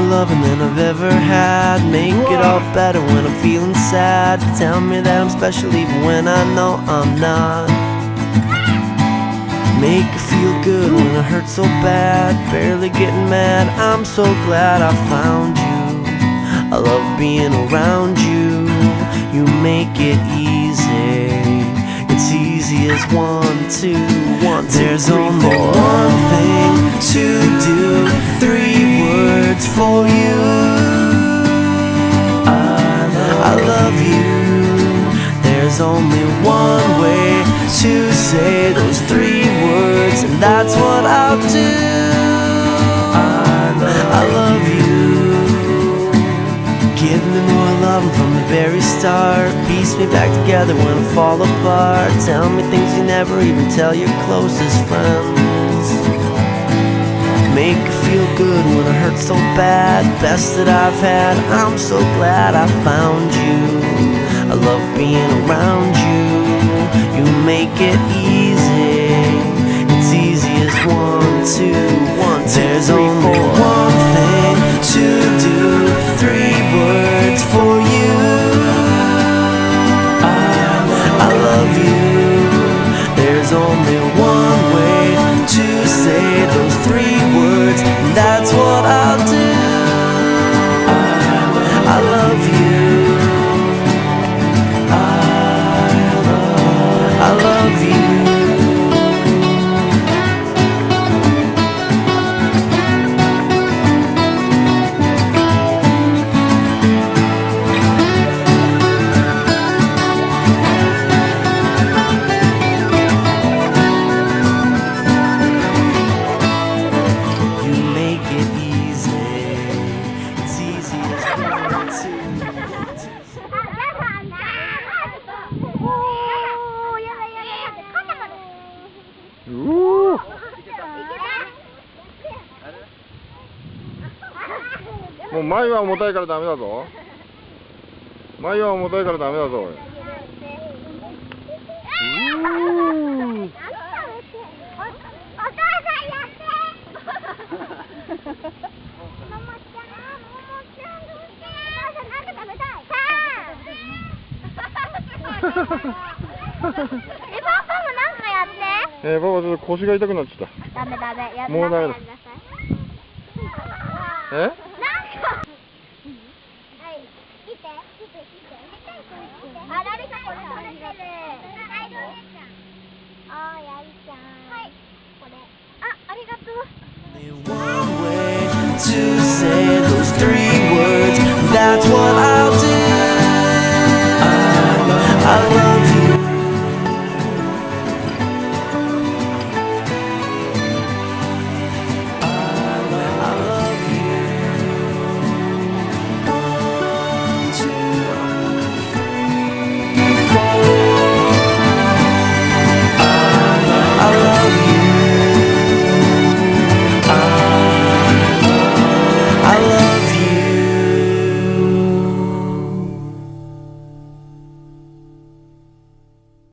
Loving than I've ever had. Make it all better when I'm feeling sad. Tell me that I'm special even when I know I'm not. Make it feel good when I hurt so bad. Barely getting mad, I'm so glad I found you. I love being around you. You make it easy. It's easy as 1, 2, 1, 2, There's 3, only 4. One thing to do, 3 words for you. I love you. There's only one way to say those 3 words, and that's what I'll do. I love you. Give me more love from the very start. Piece me back together when I fall apart. Tell me things you never even tell your closest friends. Make it feel good when I hurt so bad. Best that I've had, I'm so glad I found you. I love being around you. You make it easy. It's easy as 1, 2, 1, 2, There's 3, only 4. One thing to do, 3 words for you. I love you. There's only one way to say those 3 words, and that's what I'll do. I love you. I love you.もう前は重たいからダメだぞ。前は重たいからダメだぞ。おパパちょっと腰が痛くなっちゃった。ダメダメ。もうダメだ。え？One way to say those 3